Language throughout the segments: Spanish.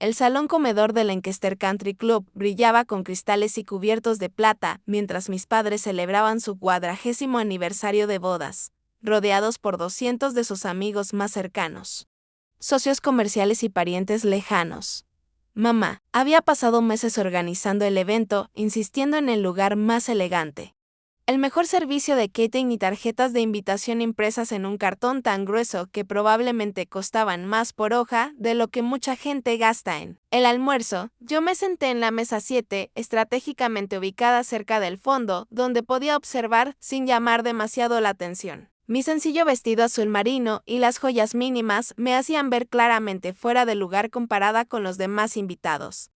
El salón comedor del Lancaster Country Club brillaba con cristales y cubiertos de plata mientras mis padres celebraban su 40º aniversario de bodas, rodeados por 200 de sus amigos más cercanos, socios comerciales y parientes lejanos. Mamá había pasado meses organizando el evento, insistiendo en el lugar más elegante, el mejor servicio de catering y tarjetas de invitación impresas en un cartón tan grueso que probablemente costaban más por hoja de lo que mucha gente gasta en el almuerzo. Yo me senté en la mesa 7, estratégicamente ubicada cerca del fondo, donde podía observar sin llamar demasiado la atención. Mi sencillo vestido azul marino y las joyas mínimas me hacían ver claramente fuera de lugar comparada con los demás invitados,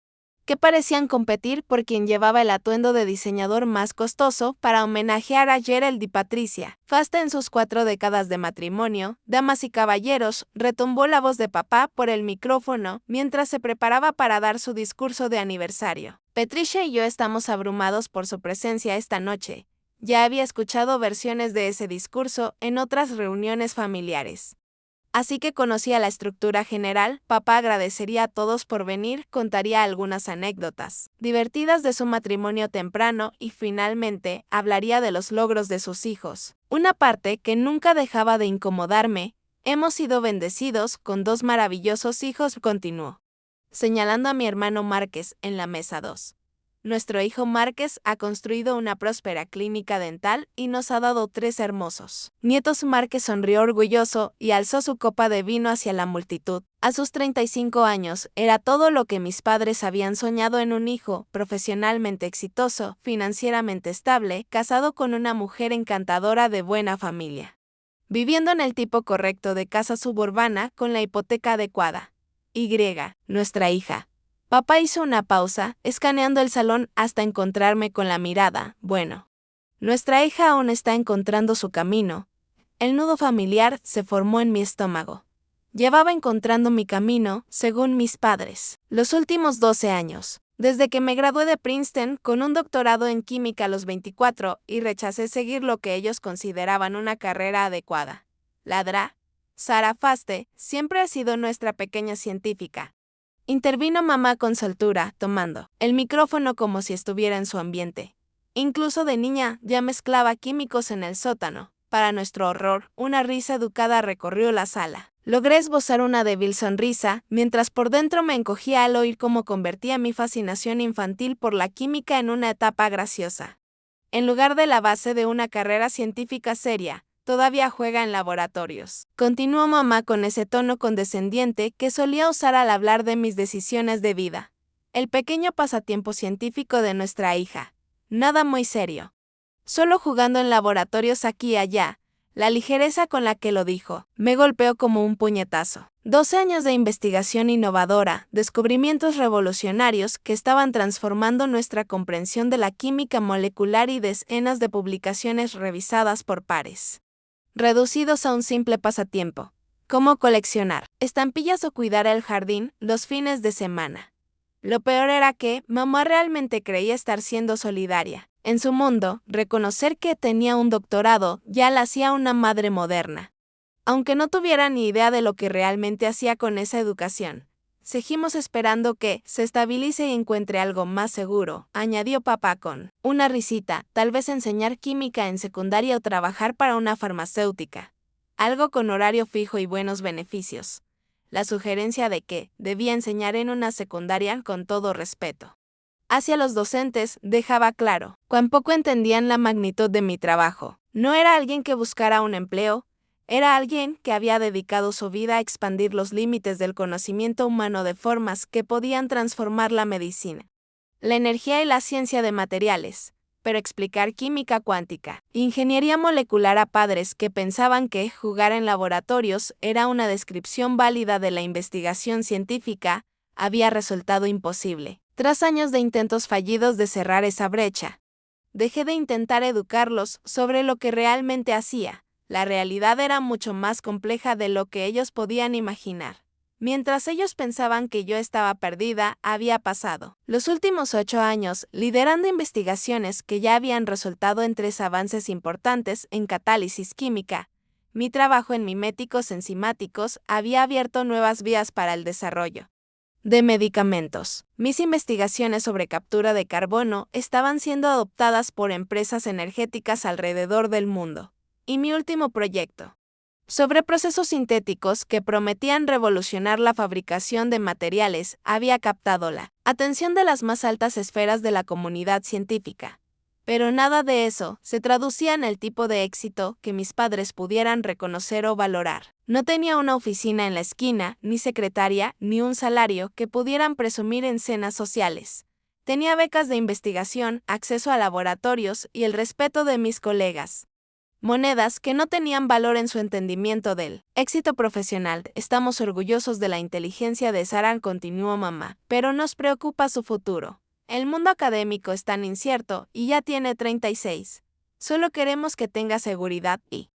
que parecían competir por quien llevaba el atuendo de diseñador más costoso para homenajear a Gerald y Patricia. Fasta en sus 4 décadas de matrimonio, damas y caballeros, retumbó la voz de papá por el micrófono mientras se preparaba para dar su discurso de aniversario. Patricia y yo estamos abrumados por su presencia esta noche. Ya había escuchado versiones de ese discurso en otras reuniones familiares. Así que conocía la estructura general. Papá agradecería a todos por venir, contaría algunas anécdotas divertidas de su matrimonio temprano y finalmente hablaría de los logros de sus hijos. Una parte que nunca dejaba de incomodarme: hemos sido bendecidos con 2 maravillosos hijos, continuó, señalando a mi hermano Márquez en la mesa 2. Nuestro hijo Márquez ha construido una próspera clínica dental y nos ha dado 3 hermosos nietos. Márquez sonrió orgulloso y alzó su copa de vino hacia la multitud. A sus 35 años, era todo lo que mis padres habían soñado en un hijo: profesionalmente exitoso, financieramente estable, casado con una mujer encantadora de buena familia, viviendo en el tipo correcto de casa suburbana con la hipoteca adecuada. Nuestra hija. Papá hizo una pausa, escaneando el salón hasta encontrarme con la mirada. Bueno, nuestra hija aún está encontrando su camino. El nudo familiar se formó en mi estómago. Llevaba encontrando mi camino, según mis padres, los últimos 12 años, desde que me gradué de Princeton con un doctorado en química a los 24 y rechacé seguir lo que ellos consideraban una carrera adecuada. Sarah Faste siempre ha sido nuestra pequeña científica. Intervino mamá con soltura, tomando el micrófono como si estuviera en su ambiente. Incluso de niña ya mezclaba químicos en el sótano. Para nuestro horror, una risa educada recorrió la sala. Logré esbozar una débil sonrisa, mientras por dentro me encogía al oír cómo convertía mi fascinación infantil por la química en una etapa graciosa. En lugar de la base de una carrera científica seria, todavía juega en laboratorios. Continuó mamá con ese tono condescendiente que solía usar al hablar de mis decisiones de vida. El pequeño pasatiempo científico de nuestra hija. Nada muy serio. Solo jugando en laboratorios aquí y allá. La ligereza con la que lo dijo me golpeó como un puñetazo. 12 años de investigación innovadora, descubrimientos revolucionarios que estaban transformando nuestra comprensión de la química molecular y decenas de publicaciones revisadas por pares, reducidos a un simple pasatiempo, como coleccionar estampillas o cuidar el jardín los fines de semana. Lo peor era que mamá realmente creía estar siendo solidaria. En su mundo, reconocer que tenía un doctorado ya la hacía una madre moderna. Aunque no tuviera ni idea de lo que realmente hacía con esa educación, seguimos esperando que se estabilice y encuentre algo más seguro, añadió papá con una risita. Tal vez enseñar química en secundaria o trabajar para una farmacéutica. Algo con horario fijo y buenos beneficios. La sugerencia de que debía enseñar en una secundaria con todo respeto hacia los docentes dejaba claro cuán poco entendían la magnitud de mi trabajo. No era alguien que buscara un empleo, era alguien que había dedicado su vida a expandir los límites del conocimiento humano de formas que podían transformar la medicina, la energía y la ciencia de materiales, pero explicar química cuántica, ingeniería molecular a padres que pensaban que jugar en laboratorios era una descripción válida de la investigación científica, había resultado imposible. Tras años de intentos fallidos de cerrar esa brecha, dejé de intentar educarlos sobre lo que realmente hacía. La realidad era mucho más compleja de lo que ellos podían imaginar. Mientras ellos pensaban que yo estaba perdida, había pasado los últimos 8 años liderando investigaciones que ya habían resultado en 3 avances importantes en catálisis química. Mi trabajo en miméticos enzimáticos había abierto nuevas vías para el desarrollo de medicamentos. Mis investigaciones sobre captura de carbono estaban siendo adoptadas por empresas energéticas alrededor del mundo. Y mi último proyecto, sobre procesos sintéticos que prometían revolucionar la fabricación de materiales, había captado la atención de las más altas esferas de la comunidad científica. Pero nada de eso se traducía en el tipo de éxito que mis padres pudieran reconocer o valorar. No tenía una oficina en la esquina, ni secretaria, ni un salario que pudieran presumir en cenas sociales. Tenía becas de investigación, acceso a laboratorios y el respeto de mis colegas. Monedas que no tenían valor en su entendimiento del éxito profesional. Estamos orgullosos de la inteligencia de Sara, continuó mamá, pero nos preocupa su futuro. El mundo académico es tan incierto y ya tiene 36. Solo queremos que tenga seguridad y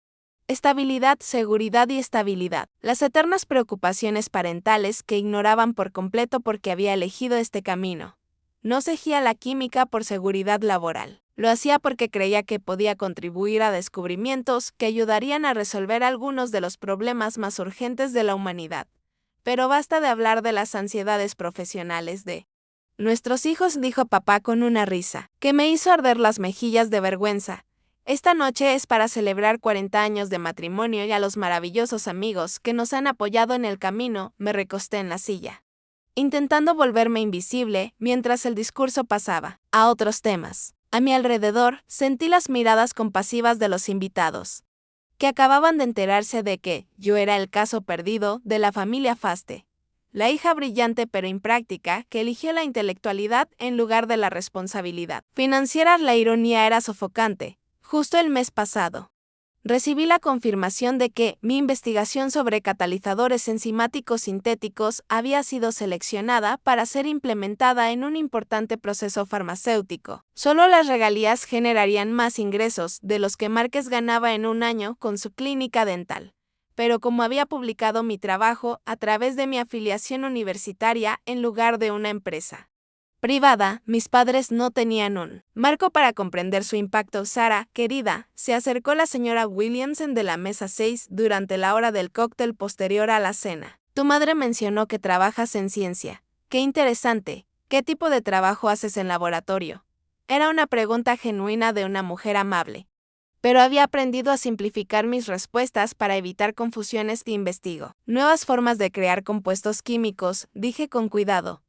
estabilidad, seguridad y estabilidad. Las eternas preocupaciones parentales que ignoraban por completo porque había elegido este camino. No seguía la química por seguridad laboral. Lo hacía porque creía que podía contribuir a descubrimientos que ayudarían a resolver algunos de los problemas más urgentes de la humanidad. Pero basta de hablar de las ansiedades profesionales de nuestros hijos, dijo papá con una risa, que me hizo arder las mejillas de vergüenza. Esta noche es para celebrar 40 años de matrimonio y a los maravillosos amigos que nos han apoyado en el camino. Me recosté en la silla, intentando volverme invisible mientras el discurso pasaba a otros temas. A mi alrededor, sentí las miradas compasivas de los invitados, que acababan de enterarse de que yo era el caso perdido de la familia Faste, la hija brillante pero impráctica que eligió la intelectualidad en lugar de la responsabilidad financiera. La ironía era sofocante. Justo el mes pasado, recibí la confirmación de que mi investigación sobre catalizadores enzimáticos sintéticos había sido seleccionada para ser implementada en un importante proceso farmacéutico. Solo las regalías generarían más ingresos de los que Márquez ganaba en un año con su clínica dental. Pero como había publicado mi trabajo a través de mi afiliación universitaria en lugar de una empresa privada, mis padres no tenían un marco para comprender su impacto. Sara, querida, se acercó la señora Williamson de la mesa 6 durante la hora del cóctel posterior a la cena. Tu madre mencionó que trabajas en ciencia. Qué interesante. ¿Qué tipo de trabajo haces en laboratorio? Era una pregunta genuina de una mujer amable. Pero había aprendido a simplificar mis respuestas para evitar confusiones. Investigo nuevas formas de crear compuestos químicos, dije con cuidado.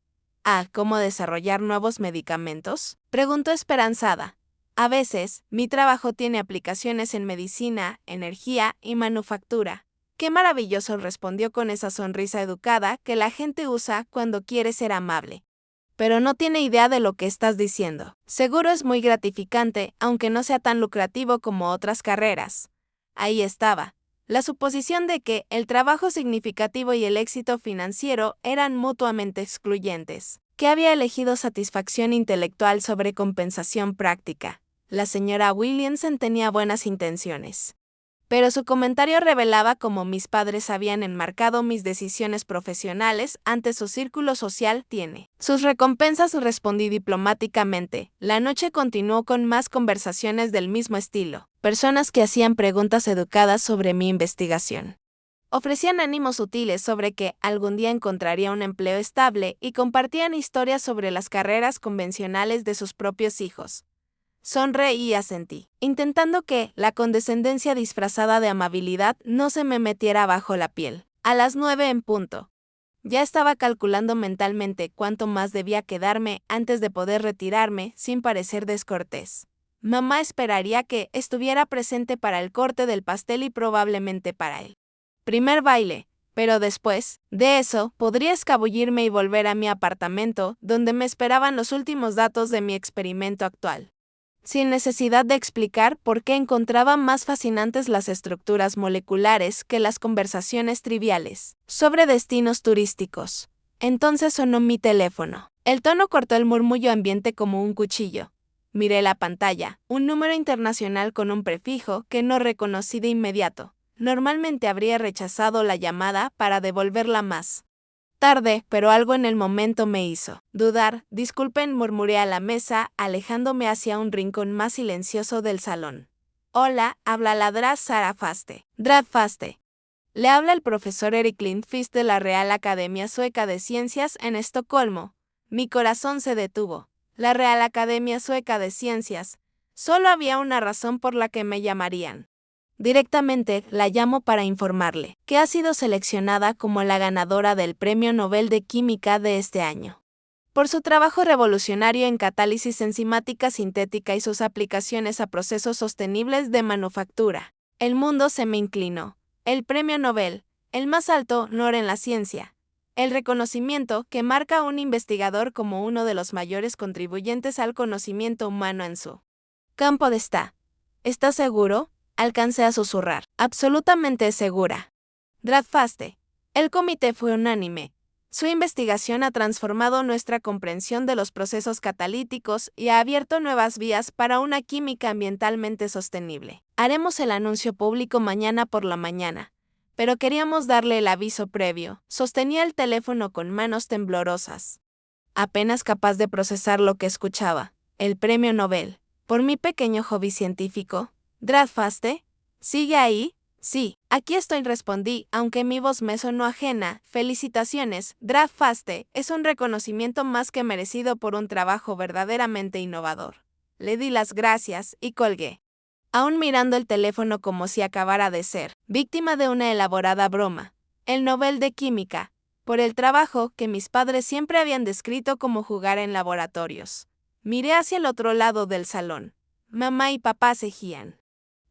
¿Cómo desarrollar nuevos medicamentos?, preguntó esperanzada. A veces, mi trabajo tiene aplicaciones en medicina, energía y manufactura. Qué maravilloso, respondió con esa sonrisa educada que la gente usa cuando quiere ser amable. Pero no tiene idea de lo que estás diciendo. Seguro es muy gratificante, aunque no sea tan lucrativo como otras carreras. Ahí estaba. La suposición de que el trabajo significativo y el éxito financiero eran mutuamente excluyentes. Que había elegido satisfacción intelectual sobre compensación práctica. La señora Williamson tenía buenas intenciones. Pero su comentario revelaba cómo mis padres habían enmarcado mis decisiones profesionales ante su círculo social. Tiene sus recompensas, respondí diplomáticamente. La noche continuó con más conversaciones del mismo estilo. Personas que hacían preguntas educadas sobre mi investigación. Ofrecían ánimos sutiles sobre que algún día encontraría un empleo estable y compartían historias sobre las carreras convencionales de sus propios hijos. Sonreí y asentí, intentando que la condescendencia disfrazada de amabilidad no se me metiera bajo la piel. A las 9 en punto. Ya estaba calculando mentalmente cuánto más debía quedarme antes de poder retirarme sin parecer descortés. Mamá esperaría que estuviera presente para el corte del pastel y probablemente para el primer baile, pero después de eso podría escabullirme y volver a mi apartamento, donde me esperaban los últimos datos de mi experimento actual. Sin necesidad de explicar por qué encontraba más fascinantes las estructuras moleculares que las conversaciones triviales sobre destinos turísticos. Entonces sonó mi teléfono. El tono cortó el murmullo ambiente como un cuchillo. Miré la pantalla, un número internacional con un prefijo que no reconocí de inmediato. Normalmente habría rechazado la llamada para devolverla más tarde, pero algo en el momento me hizo dudar. Disculpen, murmuré a la mesa, alejándome hacia un rincón más silencioso del salón. Hola, habla la Sara Faste. Faste. Le habla el profesor Erik Lindqvist de la Real Academia Sueca de Ciencias en Estocolmo. Mi corazón se detuvo. La Real Academia Sueca de Ciencias. Solo había una razón por la que me llamarían. Directamente la llamo para informarle que ha sido seleccionada como la ganadora del Premio Nobel de Química de este año. Por su trabajo revolucionario en catálisis enzimática sintética y sus aplicaciones a procesos sostenibles de manufactura. El mundo se me inclinó. El Premio Nobel, el más alto honor en la ciencia. El reconocimiento que marca a un investigador como uno de los mayores contribuyentes al conocimiento humano en su campo de está. ¿Estás seguro? Alcancé a susurrar. Absolutamente segura. Dragfaste. El comité fue unánime. Su investigación ha transformado nuestra comprensión de los procesos catalíticos y ha abierto nuevas vías para una química ambientalmente sostenible. Haremos el anuncio público mañana por la mañana, pero queríamos darle el aviso previo. Sostenía el teléfono con manos temblorosas, apenas capaz de procesar lo que escuchaba. El premio Nobel. Por mi pequeño hobby científico. ¿Dragfaste? ¿Sigue ahí? Sí, aquí estoy, respondí, aunque mi voz me sonó ajena. Felicitaciones, Dragfaste, es un reconocimiento más que merecido por un trabajo verdaderamente innovador. Le di las gracias y colgué, aún mirando el teléfono como si acabara de ser víctima de una elaborada broma. El Nobel de Química, por el trabajo que mis padres siempre habían descrito como jugar en laboratorios. Miré hacia el otro lado del salón. Mamá y papá seguían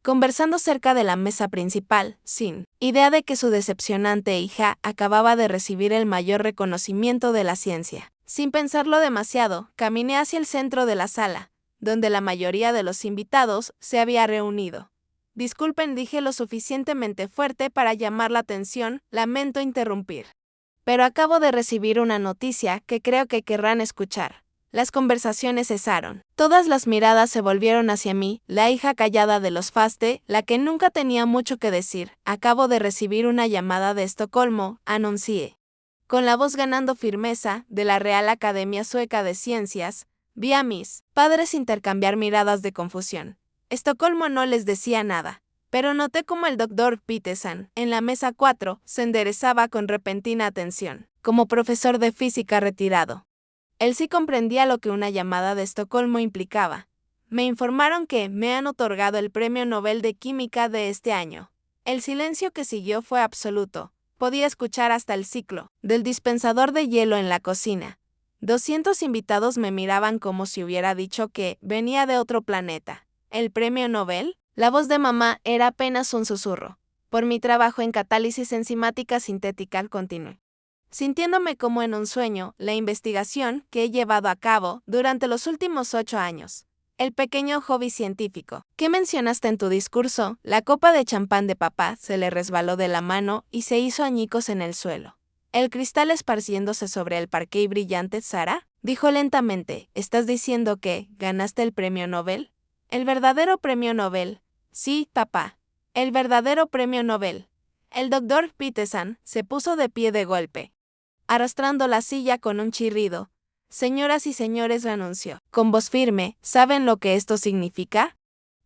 conversando cerca de la mesa principal, sin idea de que su decepcionante hija acababa de recibir el mayor reconocimiento de la ciencia. Sin pensarlo demasiado, caminé hacia el centro de la sala, donde la mayoría de los invitados se había reunido. Disculpen, dije lo suficientemente fuerte para llamar la atención, lamento interrumpir. Pero acabo de recibir una noticia que creo que querrán escuchar. Las conversaciones cesaron. Todas las miradas se volvieron hacia mí, la hija callada de los Faste, la que nunca tenía mucho que decir. Acabo de recibir una llamada de Estocolmo, anuncié. Con la voz ganando firmeza, de la Real Academia Sueca de Ciencias, vi a mis padres intercambiar miradas de confusión. Estocolmo no les decía nada, pero noté como el Dr. Peterson, en la mesa 4, se enderezaba con repentina atención, como profesor de física retirado. Él sí comprendía lo que una llamada de Estocolmo implicaba. Me informaron que me han otorgado el Premio Nobel de Química de este año. El silencio que siguió fue absoluto. Podía escuchar hasta el ciclo del dispensador de hielo en la cocina. 200 invitados me miraban como si hubiera dicho que venía de otro planeta. ¿El Premio Nobel? La voz de mamá era apenas un susurro. Por mi trabajo en catálisis enzimática sintética, continué, sintiéndome como en un sueño, la investigación que he llevado a cabo durante los últimos 8 años. El pequeño hobby científico que mencionaste en tu discurso, la copa de champán de papá se le resbaló de la mano y se hizo añicos en el suelo. El cristal esparciéndose sobre el parqué brillante. Sara, dijo lentamente, ¿estás diciendo que ganaste el premio Nobel? ¿El verdadero premio Nobel? Sí, papá. El verdadero premio Nobel. El Dr. Peterson se puso de pie de golpe, arrastrando la silla con un chirrido. Señoras y señores, anunció, con voz firme, ¿saben lo que esto significa?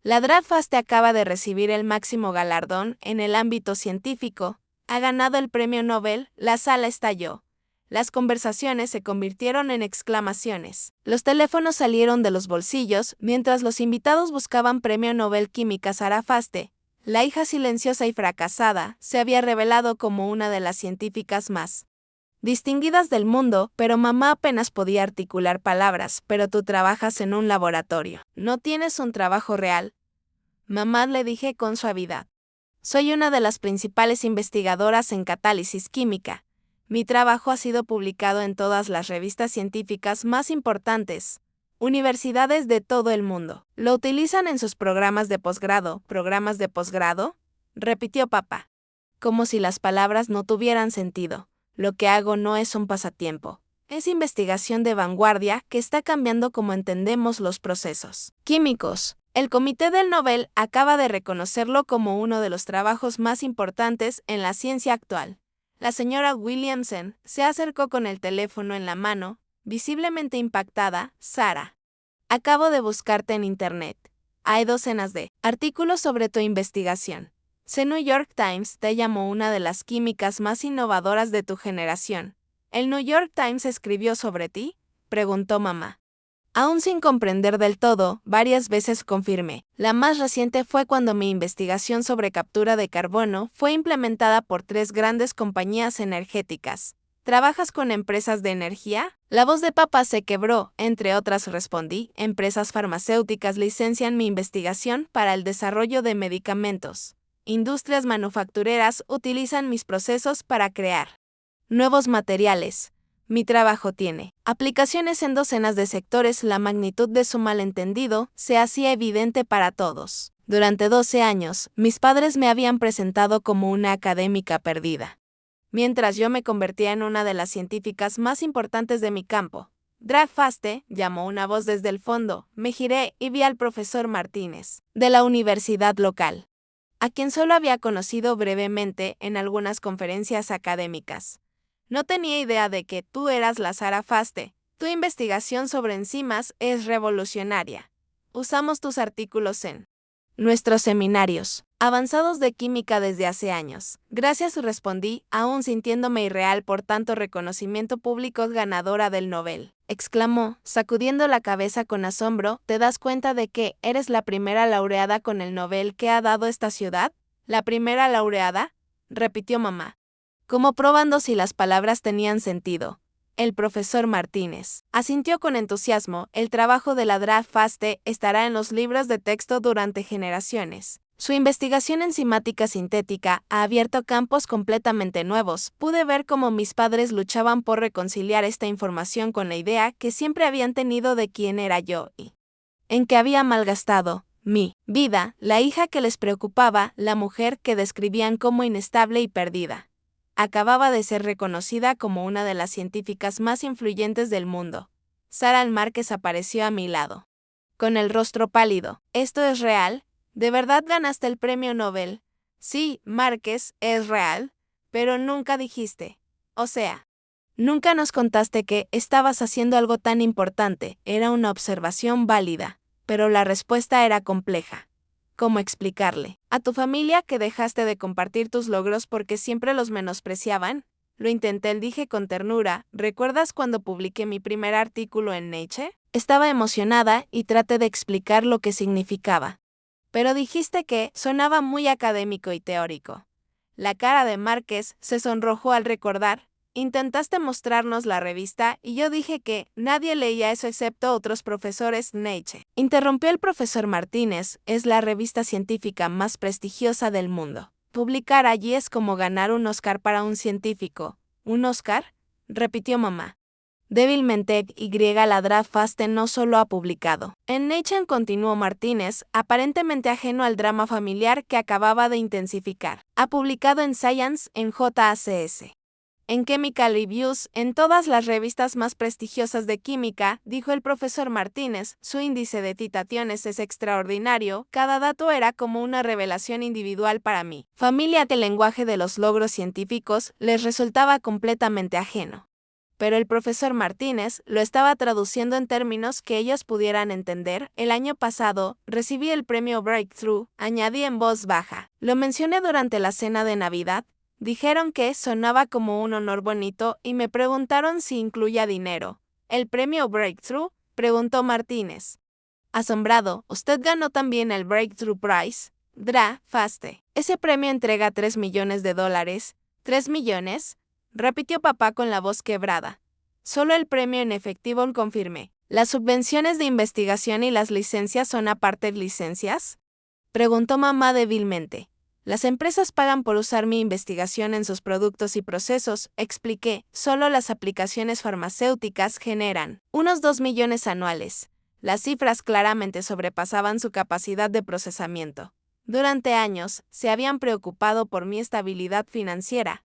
La Dragfaste acaba de recibir el máximo galardón en el ámbito científico. Ha ganado el premio Nobel. La sala estalló. Las conversaciones se convirtieron en exclamaciones. Los teléfonos salieron de los bolsillos mientras los invitados buscaban premio Nobel Química. Sara Faste, la hija silenciosa y fracasada, se había revelado como una de las científicas más distinguidas del mundo, pero mamá apenas podía articular palabras. Pero tú trabajas en un laboratorio. ¿No tienes un trabajo real? Mamá, le dije con suavidad. Soy una de las principales investigadoras en catálisis química. Mi trabajo ha sido publicado en todas las revistas científicas más importantes. Universidades de todo el mundo lo utilizan en sus programas de posgrado. ¿Programas de posgrado?, repitió papá, como si las palabras no tuvieran sentido. Lo que hago no es un pasatiempo. Es investigación de vanguardia que está cambiando cómo entendemos los procesos químicos. El Comité del Nobel acaba de reconocerlo como uno de los trabajos más importantes en la ciencia actual. La señora Williamson se acercó con el teléfono en la mano, visiblemente impactada. Sara, acabo de buscarte en Internet. Hay docenas de artículos sobre tu investigación. The New York Times te llamó una de las químicas más innovadoras de tu generación. ¿El New York Times escribió sobre ti?, preguntó mamá. Aún sin comprender del todo, varias veces confirmé. La más reciente fue cuando mi investigación sobre captura de carbono fue implementada por 3 grandes compañías energéticas. ¿Trabajas con empresas de energía? La voz de papá se quebró, entre otras respondí. Empresas farmacéuticas licencian mi investigación para el desarrollo de medicamentos. Industrias manufactureras utilizan mis procesos para crear nuevos materiales. Mi trabajo tiene aplicaciones en docenas de sectores. La magnitud de su malentendido se hacía evidente para todos. Durante 12 años, mis padres me habían presentado como una académica perdida, mientras yo me convertía en una de las científicas más importantes de mi campo. Drag Faste, llamó una voz desde el fondo. Me giré y vi al profesor Martínez, de la universidad local, a quien solo había conocido brevemente en algunas conferencias académicas. No tenía idea de que tú eras la Sara Faste. Tu investigación sobre enzimas es revolucionaria. Usamos tus artículos en nuestros seminarios avanzados de química desde hace años. Gracias, respondí, aún sintiéndome irreal por tanto reconocimiento público. Ganadora del Nobel, exclamó, sacudiendo la cabeza con asombro. ¿Te das cuenta de que eres la primera laureada con el Nobel que ha dado esta ciudad? ¿La primera laureada?, repitió mamá, como probando si las palabras tenían sentido. El profesor Martínez asintió con entusiasmo. El trabajo de la Drag Faste estará en los libros de texto durante generaciones. Su investigación enzimática sintética ha abierto campos completamente nuevos. Pude ver cómo mis padres luchaban por reconciliar esta información con la idea que siempre habían tenido de quién era yo y en que había malgastado mi vida, la hija que les preocupaba, la mujer que describían como inestable y perdida. Acababa de ser reconocida como una de las científicas más influyentes del mundo. Sara Márquez apareció a mi lado, con el rostro pálido. ¿Esto es real? ¿De verdad ganaste el premio Nobel? Sí, Márquez, es real, pero nunca dijiste. O sea, nunca nos contaste que estabas haciendo algo tan importante. Era una observación válida, pero la respuesta era compleja. ¿Cómo explicarle a tu familia que dejaste de compartir tus logros porque siempre los menospreciaban? Lo intenté, dije con ternura. ¿Recuerdas cuando publiqué mi primer artículo en Nature? Estaba emocionada y traté de explicar lo que significaba. Pero dijiste que sonaba muy académico y teórico. La cara de Márquez se sonrojó al recordar. Intentaste mostrarnos la revista y yo dije que nadie leía eso excepto otros profesores. Nature, interrumpió el profesor Martínez, es la revista científica más prestigiosa del mundo. Publicar allí es como ganar un Oscar para un científico. ¿Un Oscar?, repitió mamá. Débilmente, la Drag Faste no solo ha publicado en Nature, continuó Martínez, aparentemente ajeno al drama familiar que acababa de intensificar. Ha publicado en Science, en JACS, en Chemical Reviews, en todas las revistas más prestigiosas de química, dijo el profesor Martínez. Su índice de citaciones es extraordinario. Cada dato era como una revelación individual para mí. Familia, el lenguaje de los logros científicos les resultaba completamente ajeno. Pero el profesor Martínez lo estaba traduciendo en términos que ellos pudieran entender. El año pasado, recibí el premio Breakthrough, añadí en voz baja. Lo mencioné durante la cena de Navidad. Dijeron que sonaba como un honor bonito y me preguntaron si incluía dinero. ¿El premio Breakthrough?, preguntó Martínez, asombrado. ¿Usted ganó también el Breakthrough Prize? Drag Faste. Ese premio entrega $3 millones. ¿3 millones? Repitió papá con la voz quebrada. Solo el premio en efectivo, confirmé. ¿Las subvenciones de investigación y las licencias son aparte licencias?, preguntó mamá débilmente. Las empresas pagan por usar mi investigación en sus productos y procesos, expliqué. Solo las aplicaciones farmacéuticas generan unos 2 millones anuales. Las cifras claramente sobrepasaban su capacidad de procesamiento. Durante años, se habían preocupado por mi estabilidad financiera,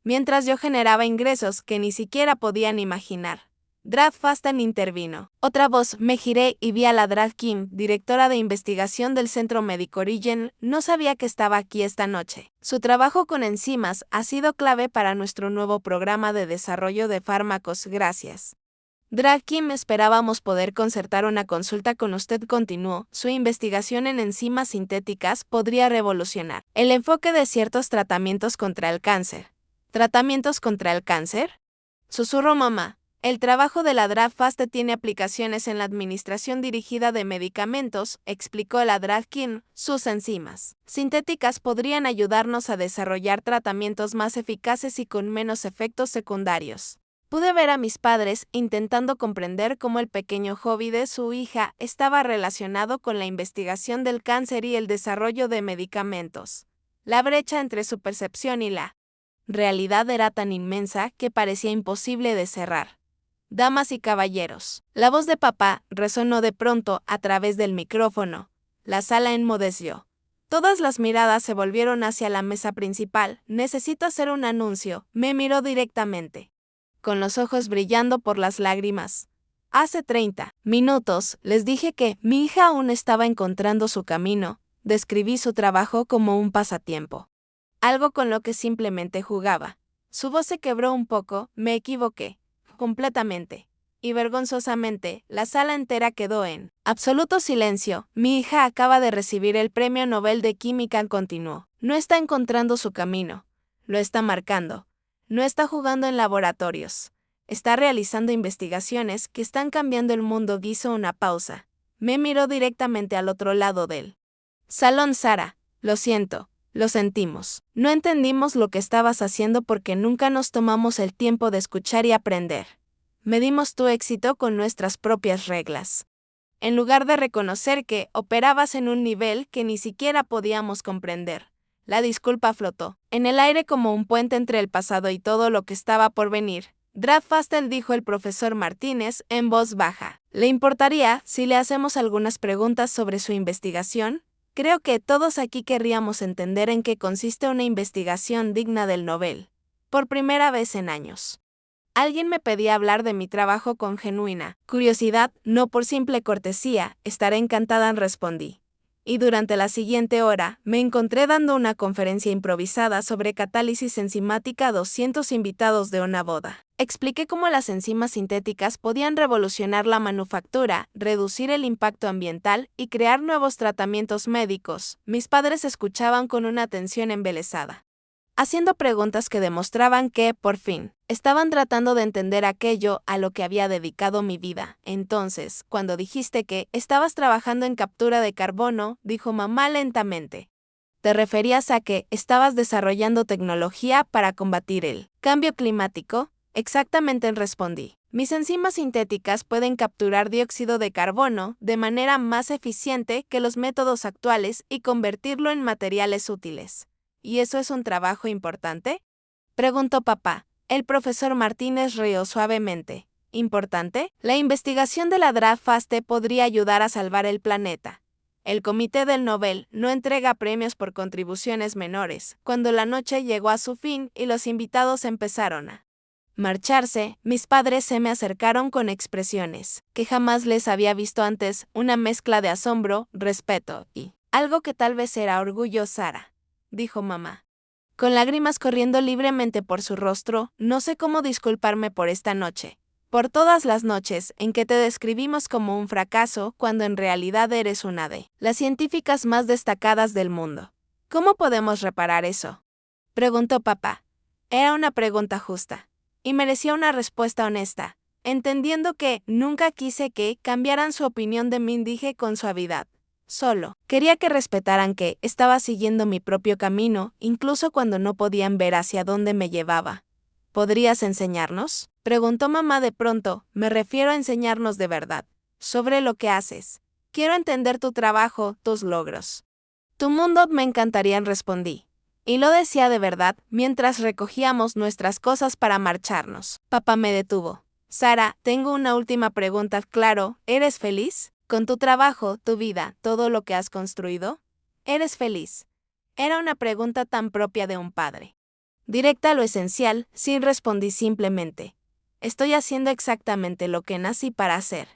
mientras yo generaba ingresos que ni siquiera podían imaginar. Drag Faste intervino. Otra voz. Me giré y vi a la Drag Kim, directora de investigación del Centro Médico Origen. No sabía que estaba aquí esta noche. Su trabajo con enzimas ha sido clave para nuestro nuevo programa de desarrollo de fármacos. Gracias. Drag Kim, esperábamos poder concertar una consulta con usted, continuó. Su investigación en enzimas sintéticas podría revolucionar el enfoque de ciertos tratamientos contra el cáncer. ¿Tratamientos contra el cáncer? Susurró mamá. El trabajo de la Drag Faste tiene aplicaciones en la administración dirigida de medicamentos, explicó la Drag Kim. Sus enzimas sintéticas podrían ayudarnos a desarrollar tratamientos más eficaces y con menos efectos secundarios. Pude ver a mis padres intentando comprender cómo el pequeño hobby de su hija estaba relacionado con la investigación del cáncer y el desarrollo de medicamentos. La brecha entre su percepción y la realidad era tan inmensa que parecía imposible de cerrar. Damas y caballeros, la voz de papá resonó de pronto a través del micrófono. La sala enmudeció. Todas las miradas se volvieron hacia la mesa principal. Necesito hacer un anuncio. Me miró directamente, con los ojos brillando por las lágrimas. Hace 30 minutos les dije que mi hija aún estaba encontrando su camino. Describí su trabajo como un pasatiempo, algo con lo que simplemente jugaba. Su voz se quebró un poco. Me equivoqué completamente. Y vergonzosamente, la sala entera quedó en absoluto silencio. Mi hija acaba de recibir el Premio Nobel de Química, continuó. No está encontrando su camino. Lo está marcando. No está jugando en laboratorios. Está realizando investigaciones que están cambiando el mundo. Hizo una pausa. Me miró directamente al otro lado del salón. Sara, lo siento. Lo sentimos. No entendimos lo que estabas haciendo porque nunca nos tomamos el tiempo de escuchar y aprender. Medimos tu éxito con nuestras propias reglas, en lugar de reconocer que operabas en un nivel que ni siquiera podíamos comprender. La disculpa flotó en el aire como un puente entre el pasado y todo lo que estaba por venir. Drag Faste, dijo el profesor Martínez en voz baja. ¿Le importaría si le hacemos algunas preguntas sobre su investigación? Creo que todos aquí querríamos entender en qué consiste una investigación digna del Nobel. Por primera vez en años, alguien me pedía hablar de mi trabajo con genuina curiosidad, no por simple cortesía. Estaré encantada, respondí. Y durante la siguiente hora, me encontré dando una conferencia improvisada sobre catálisis enzimática a 200 invitados de una boda. Expliqué cómo las enzimas sintéticas podían revolucionar la manufactura, reducir el impacto ambiental y crear nuevos tratamientos médicos. Mis padres escuchaban con una atención embelesada, haciendo preguntas que demostraban que, por fin, estaban tratando de entender aquello a lo que había dedicado mi vida. Entonces, cuando dijiste que estabas trabajando en captura de carbono, dijo mamá lentamente, ¿te referías a que estabas desarrollando tecnología para combatir el cambio climático? Exactamente, respondí. Mis enzimas sintéticas pueden capturar dióxido de carbono de manera más eficiente que los métodos actuales y convertirlo en materiales útiles. ¿Y eso es un trabajo importante?, preguntó papá. El profesor Martínez rió suavemente. ¿Importante? La investigación de la Drag Faste podría ayudar a salvar el planeta. El Comité del Nobel no entrega premios por contribuciones menores. Cuando la noche llegó a su fin y los invitados empezaron a marcharse, mis padres se me acercaron con expresiones que jamás les había visto antes, una mezcla de asombro, respeto y algo que tal vez era orgullo. Sara, dijo mamá, con lágrimas corriendo libremente por su rostro, no sé cómo disculparme por esta noche, por todas las noches en que te describimos como un fracaso cuando en realidad eres una de las científicas más destacadas del mundo. ¿Cómo podemos reparar eso?, preguntó papá. Era una pregunta justa, y merecía una respuesta honesta. Entendiendo que nunca quise que cambiaran su opinión de mí, dije con suavidad. Solo quería que respetaran que estaba siguiendo mi propio camino, incluso cuando no podían ver hacia dónde me llevaba. ¿Podrías enseñarnos?, preguntó mamá de pronto. Me refiero a enseñarnos de verdad, sobre lo que haces. Quiero entender tu trabajo, tus logros. Tu mundo me encantaría, respondí. Y lo decía de verdad, mientras recogíamos nuestras cosas para marcharnos. Papá me detuvo. Sara, tengo una última pregunta. Claro, ¿eres feliz con tu trabajo, tu vida, todo lo que has construido? ¿Eres feliz? Era una pregunta tan propia de un padre. Directa a lo esencial, sí, respondí simplemente. Estoy haciendo exactamente lo que nací para hacer.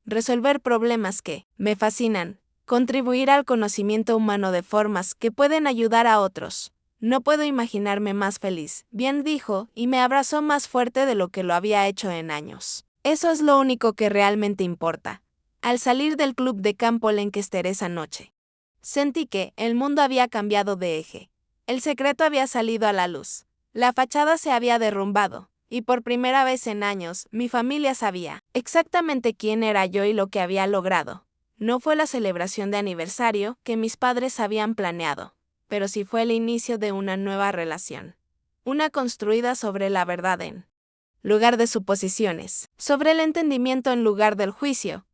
Resolver problemas que me fascinan. Contribuir al conocimiento humano de formas que pueden ayudar a otros. No puedo imaginarme más feliz, bien dijo, y me abrazó más fuerte de lo que lo había hecho en años. Eso es lo único que realmente importa. Al salir del club de campo Lancaster esa noche, sentí que el mundo había cambiado de eje. El secreto había salido a la luz. La fachada se había derrumbado, y por primera vez en años, mi familia sabía exactamente quién era yo y lo que había logrado. No fue la celebración de aniversario que mis padres habían planeado, pero sí fue el inicio de una nueva relación. Una construida sobre la verdad en lugar de suposiciones, sobre el entendimiento en lugar del juicio.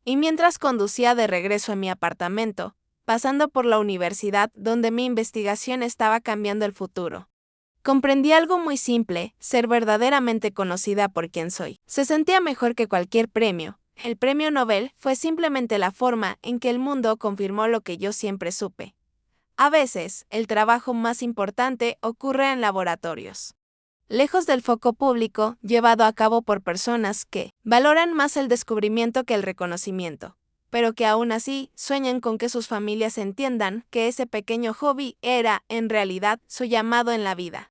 Y mientras conducía de regreso a mi apartamento, pasando por la universidad donde mi investigación estaba cambiando el futuro, comprendí algo muy simple: ser verdaderamente conocida por quien soy se sentía mejor que cualquier premio. El premio Nobel fue simplemente la forma en que el mundo confirmó lo que yo siempre supe. A veces, el trabajo más importante ocurre en laboratorios, lejos del foco público, llevado a cabo por personas que valoran más el descubrimiento que el reconocimiento, pero que aún así sueñan con que sus familias entiendan que ese pequeño hobby era, en realidad, su llamado en la vida.